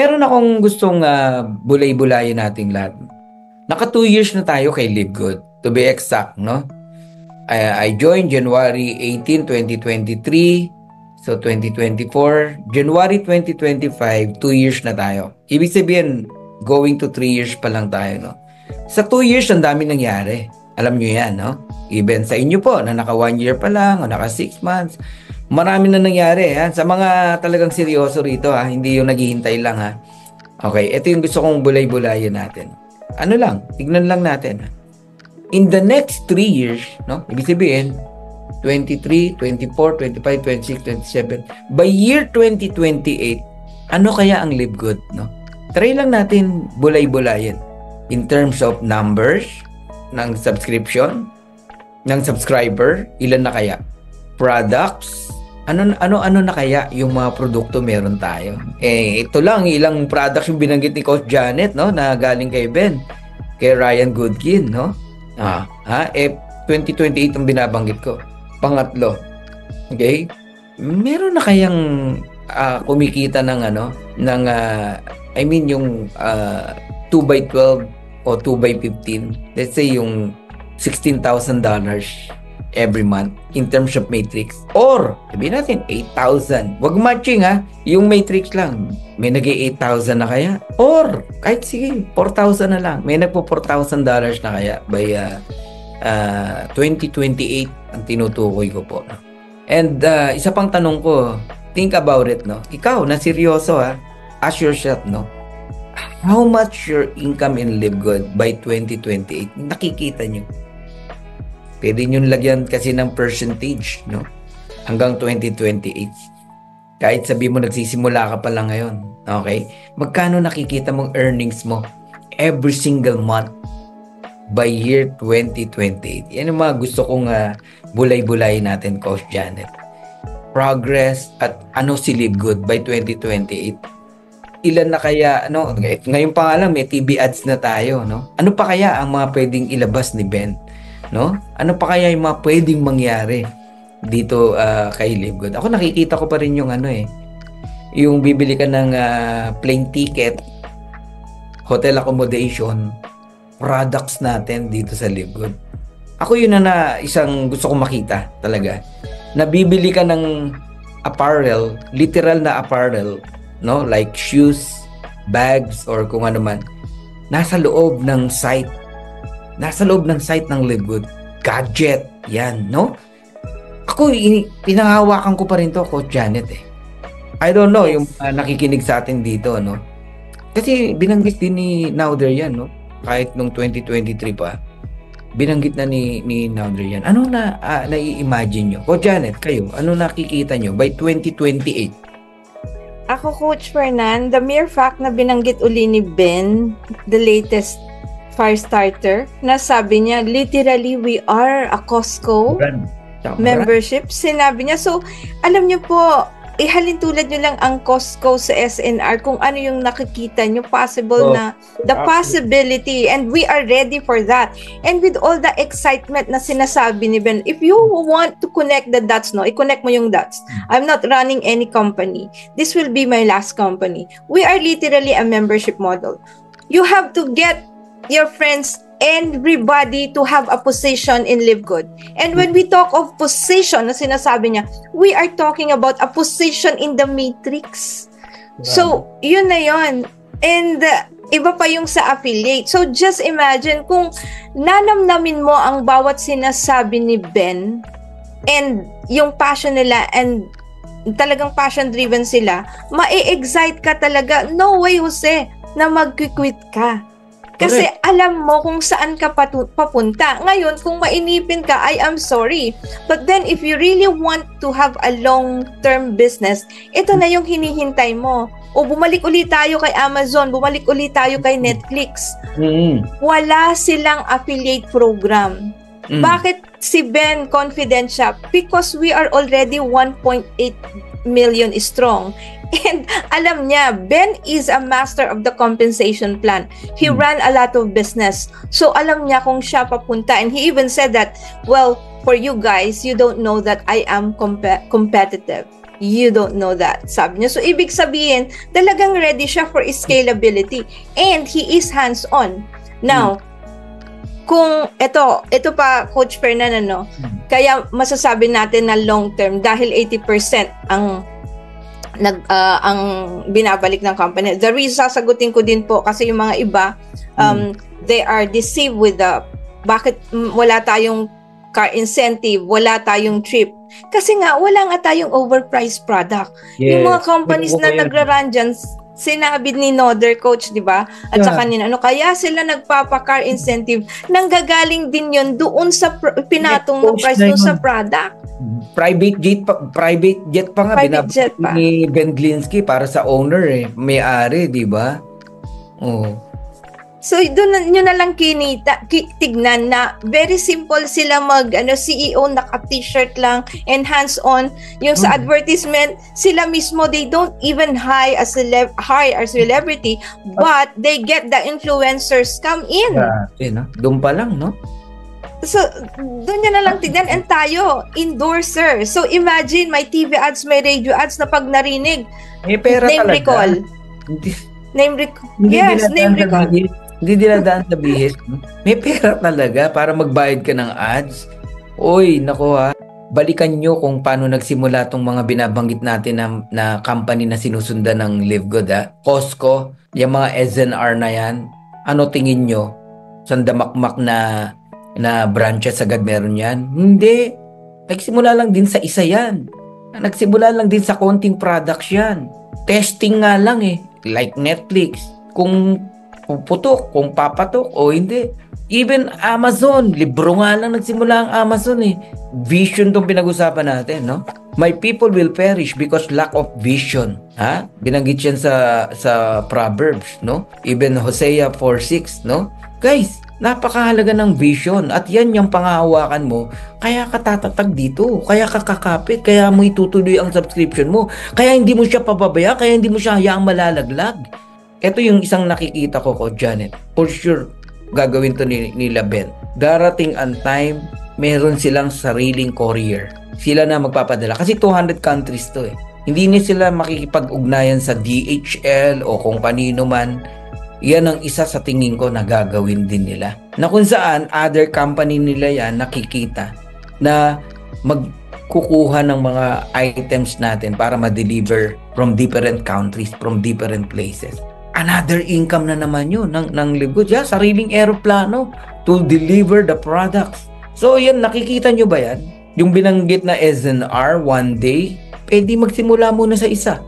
Meron akong gustong bulay-bulayin nating lahat. Naka 2 years na tayo kay Live Good. To be exact, no? I joined January 18, 2023. So, 2024. January 2025, 2 years na tayo. Ibig sabihin, going to 3 years pa lang tayo, no? Sa 2 years, ang dami nangyari. Alam nyo yan, no? Even sa inyo po, na naka 1 year pa lang, o naka 6 months. Marami na nangyari, ha? Sa mga talagang seryoso rito, ha? Hindi yung naghihintay lang, ha? Okay, ito yung gusto kong bulay-bulayin natin. Ano lang, tignan lang natin, ha? In the next 3 years, no? Ibig sabihin, 23, 24, 25, 26, 27. By year 2028, ano kaya ang Live Good, no? Try lang natin bulay-bulayin. In terms of numbers, ng subscription, ng subscriber, ilan na kaya? Products, ano na kaya yung mga produkto meron tayo? Ito lang, ilang products yung binanggit ni Coach Janet, no? Na galing kay Ben, kay Ryan Goodkin, no? 2028 ang binabanggit ko. Pangatlo, okay? Meron na kayang kumikita ng yung 2x12 o 2x15, let's say yung $16,000 every month in terms of matrix. Or, sabihin natin, 8,000. Wag matching, ha? Yung matrix lang. May nag-8,000 na kaya? Or, kahit sige, 4,000 na lang. May nagpo $4,000 na kaya by 2028 ang tinutukoy ko po. And isa pang tanong ko, think about it, no? Ikaw, na seryoso, ha? Ask yourself, no? How much your income in Live Good by 2028? Nakikita nyo. Pwede nyo lagyan kasi ng percentage, no? Hanggang 2028. Kahit sabi mo nagsisimula ka pa lang ngayon, okay? Magkano nakikita mong earnings mo every single month by year 2028? Yan yung mga gusto kong bulay-bulay natin, Coach Janet. Progress at ano si Live Good by 2028? Ilan na kaya, no? Ngayon pa nga lang, may TV ads na tayo, no? Ano pa kaya ang mga pwedeng ilabas ni Ben? No? Ano pa kaya yung mga pwedeng mangyari dito kay Live Good? Ako nakikita ko pa rin yung yung bibili ka ng plane ticket, hotel accommodation, products natin dito sa Live Good. Ako yun na isang gusto kong makita talaga. Nabibili ka ng apparel, literal na apparel, no? Like shoes, bags, or kung ano man. Nasa loob ng site ng Live Good. Gadget, yan, no? Ako, pinangahawakan ko pa rin to, Coach Janet, eh. I don't know, yung nakikinig sa atin dito, no? Kasi binanggit din ni Nauder yan, no? Kahit nung 2023 pa, binanggit na ni Nauder yan. Ano na nai-imagine nyo? Coach Janet, kayo, ano nakikita nyo by 2028? Ako, Coach Fernan, the mere fact na binanggit uli ni Ben, the latest Firestarter, na sabi niya, literally, we are a Costco membership. Sinabi niya. So, alam niyo po, ihalin tulad niyo lang ang Costco sa SNR kung ano yung nakikita niyo, possible na, the possibility, and we are ready for that. And with all the excitement na sinasabi ni Ben, if you want to connect the dots, no, i-connect mo yung dots. I'm not running any company. This will be my last company. We are literally a membership model. You have to get your friends and everybody to have a position in Live Good. And when we talk of position, na sinasabi niya, we are talking about a position in the matrix. So, yun na yun. And iba pa yung sa affiliate. So, just imagine kung nanamnamin mo ang bawat sinasabi ni Ben and yung passion nila and talagang passion-driven sila, ma-excite ka talaga. No way, Jose, na mag-quit ka. Kasi alam mo kung saan ka papunta. Ngayon, kung mainipin ka, I am sorry. But then, if you really want to have a long-term business, ito na yung hinihintay mo. O bumalik ulit tayo kay Amazon, bumalik ulit tayo kay Netflix. Wala silang affiliate program. Bakit si Ben confident siya? Because we are already 1.8 million strong. And alam niya, Ben is a master of the compensation plan. He ran a lot of business. So alam niya kung siya papunta. And he even said that, well, for you guys, you don't know that I am competitive. You don't know that, sabi niya. So, ibig sabihin, talagang ready siya for scalability. And he is hands-on. Now, kung ito pa, Coach Fernan, kaya masasabi natin na long-term dahil 80% ang binabalik ng company. The reason sasagutin ko din po kasi yung mga iba, they are deceived with bakit wala tayong car incentive, wala tayong trip. Kasi nga, wala nga tayong overpriced product. Yes. Yung mga companies na nagra-run dyan, sinabi ni Noder, Coach, di ba? At saka kaya sila nagpapa-car incentive, nanggagaling din yun doon sa pinatong na price doon sa product. Private jet pa nga binabalik ni Ben Glinsky para sa owner may-ari, di ba? So doon nyo na lang tignan na very simple sila CEO naka-t-shirt lang and hands-on. Yung sa advertisement, sila mismo, they don't even hire a celebrity, but they get the influencers come in. Doon pa lang, no? So, doon nyo na lang tignan, and tayo, endorser. So, imagine, may TV ads, may radio ads na pag narinig. May pera name talaga. Recall. Name recall. Yes, name recall. Hindi dinadaan sa bihis. May pera talaga para magbayad ka ng ads. Oy, nako ha. Balikan nyo kung paano nagsimula tong mga binabanggit natin na company na sinusundan ng LiveGood, Costco, yung mga SNR na yan. Ano tingin nyo? Sandamakmak na branches agad meron yan? Hindi. Nagsimula lang din sa isa yan. Nagsimula lang din sa konting products yan. Testing nga lang like Netflix. Kung puputok, kung papatok o hindi. Even Amazon, libro nga lang nagsimula ang Amazon Vision tong pinag-usapan natin, no? My people will perish because lack of vision. Binanggit yan sa Proverbs, no? Even Hosea 4:6, no? Guys, napakahalaga ng vision at yan yung pangahawakan mo. Kaya ka tatatag dito, kaya ka kakapit, kaya mo itutuloy ang subscription mo, kaya hindi mo siya pababaya, kaya hindi mo siya hayaang malalaglag. Ito yung isang nakikita ko, Janet. For sure, gagawin to nila Ben. Darating ang time, meron silang sariling courier. Sila na magpapadala. Kasi 200 countries to Hindi na sila makikipag-ugnayan sa DHL o kung kanino man. Yan ang isa sa tingin ko na gagawin din nila. Na kung saan, other company nila yan nakikita na magkukuha ng mga items natin para ma-deliver from different countries, from different places. Another income na naman yun ng LiveGood. Sariling aeroplano to deliver the products. So yan, nakikita nyo ba yan? Yung binanggit na SNR one day, pwede magsimula muna sa isa.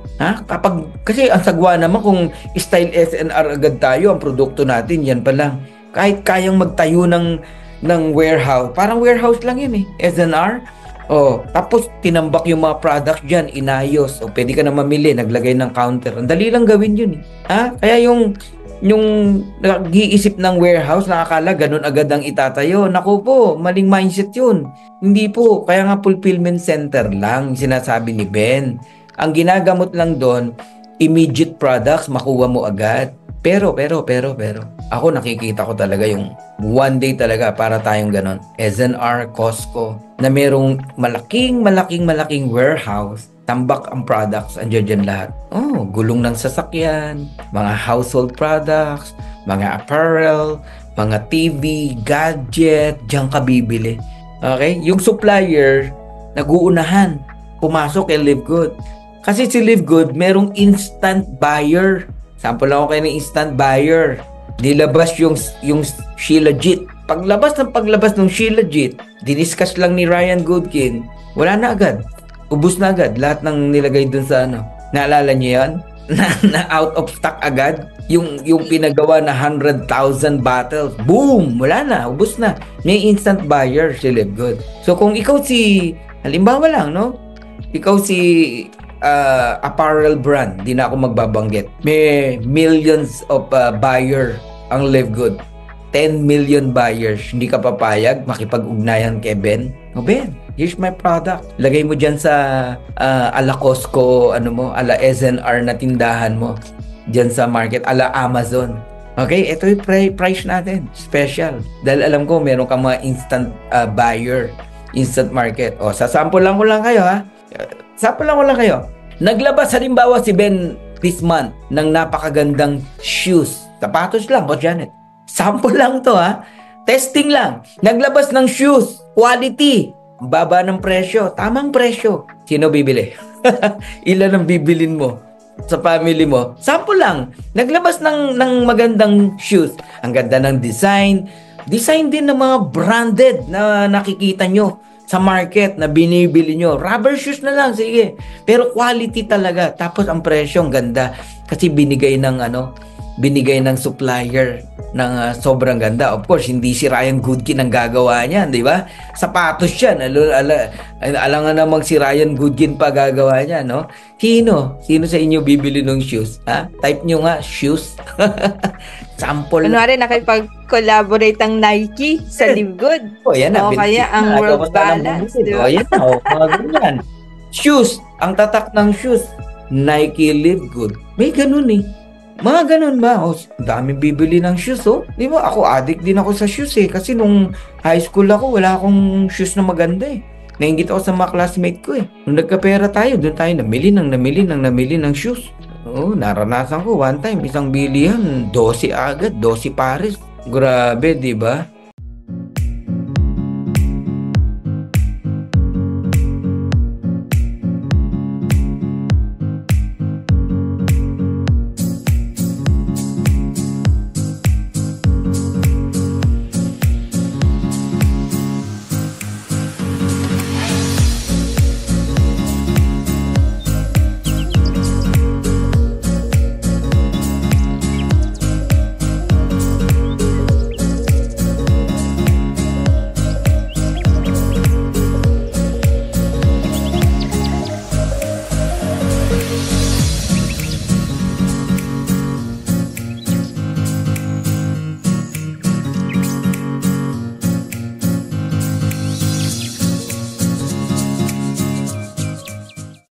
Kasi ang sagwa naman kung style SNR agad tayo, ang produkto natin, yan pa lang. Kahit kayang magtayo ng warehouse, parang warehouse lang yun SNR. Tapos tinambak yung mga products dyan, inayos. Pwede ka na mamili, naglagay ng counter. Ang dali lang gawin yun Kaya yung nag-iisip ng warehouse, nakakala ganun agad ang itatayo. Naku po, maling mindset yun. Hindi po, kaya nga fulfillment center lang, sinasabi ni Ben. Ang ginagamot lang doon, immediate products, makuha mo agad. Pero, ako nakikita ko talaga yung one day talaga para tayong ganon. SNR, Costco, na merong malaking warehouse, tambak ang products, andyan dyan lahat. Gulong ng sasakyan, mga household products, mga apparel, mga TV, gadget, dyan ka bibili. Okay? Yung supplier, nag-uunahan, pumasok kay LiveGood. Kasi si LiveGood, merong instant buyer. Sample lang ako kayo ng instant buyer. Nilabas yung Shilajit. Paglabas ng Shilajit, diniscuss lang ni Ryan Goodkin, wala na agad. Ubus na agad. Lahat ng nilagay dun sa Naalala niyo yan? na out of stock agad. Yung pinagawa na 100,000 bottles. Boom! Wala na. Ubus na. May instant buyer si LiveGood. So kung ikaw halimbawa lang, no? Ikaw apparel brand, di na ako magbabanggit. May millions of buyer ang LiveGood. 10 million buyers. Hindi ka papayag makipag-ugnayan kay Ben? Ben, here's my product. Lagay mo dyan sa ala Costco, ala SNR na tindahan mo. Dyan sa market, ala Amazon. Okay, ito yung price natin. Special. Dahil alam ko, meron ka mga instant buyer, instant market. Sasample lang ko lang kayo Sample lang ko lang kayo. Naglabas halimbawa si Ben this month ng napakagandang shoes. Sapatos lang, Boss Janet. Sample lang to ha. Testing lang. Naglabas ng shoes. Quality. Baba ng presyo. Tamang presyo. Sino bibili? Ilan ang bibilin mo sa family mo? Sample lang. Naglabas ng magandang shoes. Ang ganda ng design. Design din ng mga branded na nakikita nyo sa market na binibili nyo. Rubber shoes na lang, sige. Pero quality talaga. Tapos ang presyo, ang ganda. Kasi binigay ng supplier ng sobrang ganda. Of course, hindi si Ryan Goodkin ang gagawa niyan, di ba? Sapatos yan. Alangan namang si Ryan Goodkin pa gagawa niya, no? Sino sa inyo bibili ng shoes? Ha? Type nyo nga, shoes. Sample. Kunwari, nakipag-collaborate ang Nike sa Live Good. Yan na. O kaya ang World Balance. Diba? Yan na. Mga ganyan. Shoes. Ang tatak ng shoes. Nike Live Good. May ganun eh. Mga ganun ba? Daming bibili ng shoes, oh. Di ba? Ako, addict din ako sa shoes eh. Kasi nung high school ako, wala akong shoes na maganda eh. Nainggit ako sa mga classmate ko eh. Nung nagkapera tayo, doon tayo namili ng shoes. Naranasan ko one time, isang bilihan, 12 agad, 12 pares. Grabe, di ba?